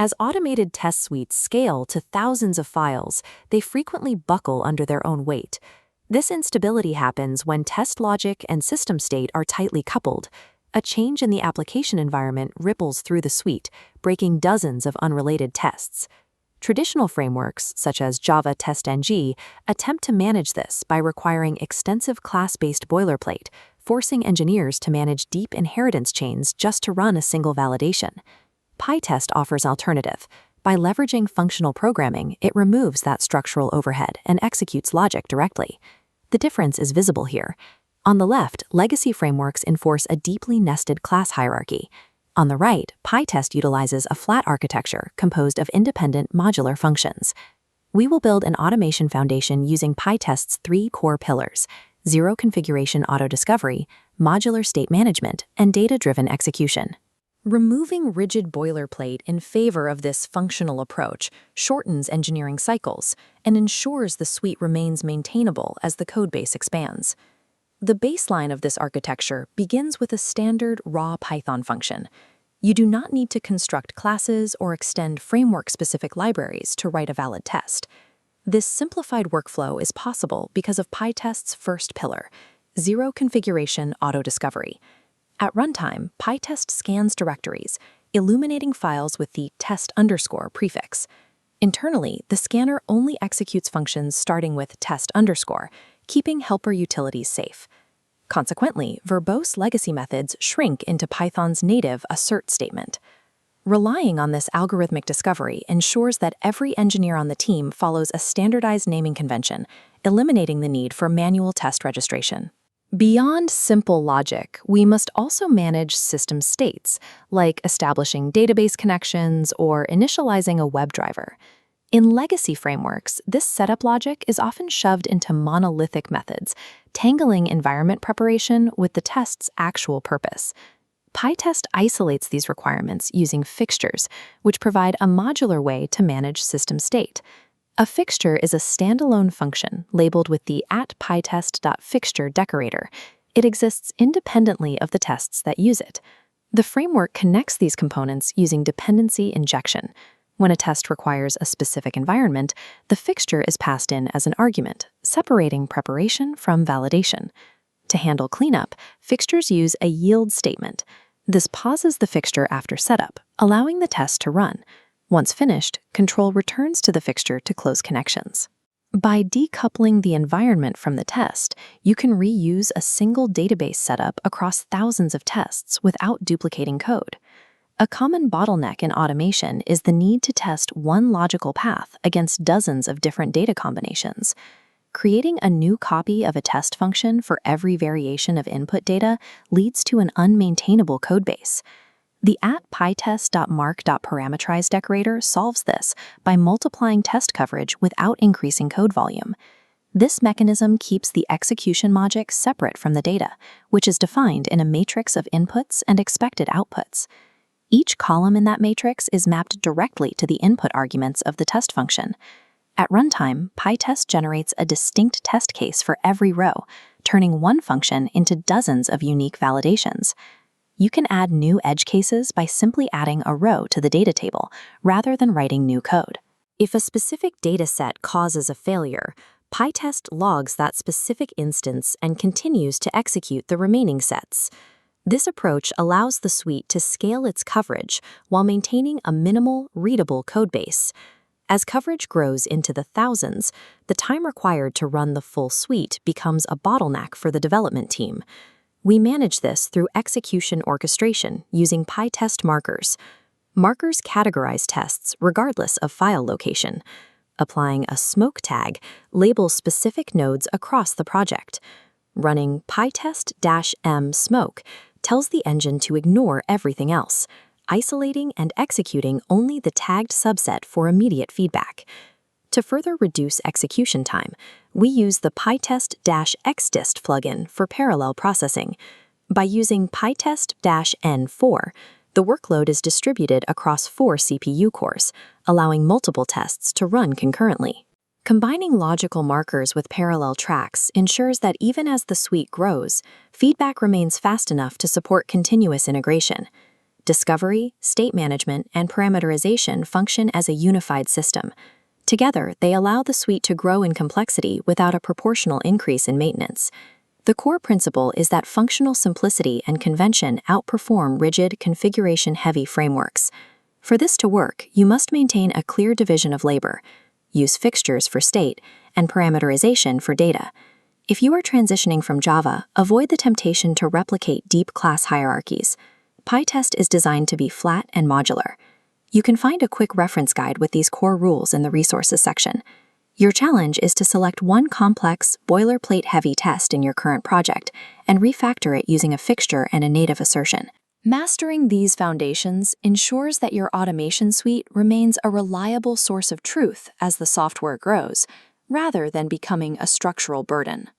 As automated test suites scale to thousands of files, they frequently buckle under their own weight. This instability happens when test logic and system state are tightly coupled. A change in the application environment ripples through the suite, breaking dozens of unrelated tests. Traditional frameworks, such as Java TestNG, attempt to manage this by requiring extensive class-based boilerplate, forcing engineers to manage deep inheritance chains just to run a single validation. PyTest offers alternative. By leveraging functional programming, it removes that structural overhead and executes logic directly. The difference is visible here. On the left, legacy frameworks enforce a deeply nested class hierarchy. On the right, PyTest utilizes a flat architecture composed of independent modular functions. We will build an automation foundation using PyTest's 3 core pillars: zero configuration auto-discovery, modular state management, and data-driven execution. Removing rigid boilerplate in favor of this functional approach shortens engineering cycles and ensures the suite remains maintainable as the codebase expands. The baseline of this architecture begins with a standard raw Python function. You do not need to construct classes or extend framework-specific libraries to write a valid test. This simplified workflow is possible because of PyTest's first pillar, zero configuration auto-discovery. At runtime, PyTest scans directories, illuminating files with the test underscore prefix. Internally, the scanner only executes functions starting with test underscore, keeping helper utilities safe. Consequently, verbose legacy methods shrink into Python's native assert statement. Relying on this algorithmic discovery ensures that every engineer on the team follows a standardized naming convention, eliminating the need for manual test registration. Beyond simple logic, we must also manage system states, like establishing database connections or initializing a WebDriver. In legacy frameworks, this setup logic is often shoved into monolithic methods, tangling environment preparation with the test's actual purpose. PyTest isolates these requirements using fixtures, which provide a modular way to manage system state. A fixture is a standalone function labeled with the @pytest.fixture decorator. It exists independently of the tests that use it. The framework connects these components using dependency injection. When a test requires a specific environment, the fixture is passed in as an argument, separating preparation from validation. To handle cleanup, fixtures use a yield statement. This pauses the fixture after setup, allowing the test to run. Once finished, control returns to the fixture to close connections. By decoupling the environment from the test, you can reuse a single database setup across thousands of tests without duplicating code. A common bottleneck in automation is the need to test one logical path against dozens of different data combinations. Creating a new copy of a test function for every variation of input data leads to an unmaintainable codebase. The @pytest.mark.parameterize decorator solves this by multiplying test coverage without increasing code volume. This mechanism keeps the execution logic separate from the data, which is defined in a matrix of inputs and expected outputs. Each column in that matrix is mapped directly to the input arguments of the test function. At runtime, PyTest generates a distinct test case for every row, turning one function into dozens of unique validations. You can add new edge cases by simply adding a row to the data table, rather than writing new code. If a specific data set causes a failure, PyTest logs that specific instance and continues to execute the remaining sets. This approach allows the suite to scale its coverage while maintaining a minimal, readable codebase. As coverage grows into the thousands, the time required to run the full suite becomes a bottleneck for the development team. We manage this through execution orchestration using PyTest markers. Markers categorize tests regardless of file location. Applying a smoke tag labels specific nodes across the project. Running PyTest-m smoke tells the engine to ignore everything else, isolating and executing only the tagged subset for immediate feedback. To further reduce execution time, we use the PyTest-xdist plugin for parallel processing. By using PyTest-n4, the workload is distributed across 4 CPU cores, allowing multiple tests to run concurrently. Combining logical markers with parallel tracks ensures that even as the suite grows, feedback remains fast enough to support continuous integration. Discovery, state management, and parameterization function as a unified system. Together, they allow the suite to grow in complexity without a proportional increase in maintenance. The core principle is that functional simplicity and convention outperform rigid, configuration-heavy frameworks. For this to work, you must maintain a clear division of labor, use fixtures for state, and parameterization for data. If you are transitioning from Java, avoid the temptation to replicate deep class hierarchies. PyTest is designed to be flat and modular. You can find a quick reference guide with these core rules in the resources section. Your challenge is to select one complex, boilerplate-heavy test in your current project and refactor it using a fixture and a native assertion. Mastering these foundations ensures that your automation suite remains a reliable source of truth as the software grows, rather than becoming a structural burden.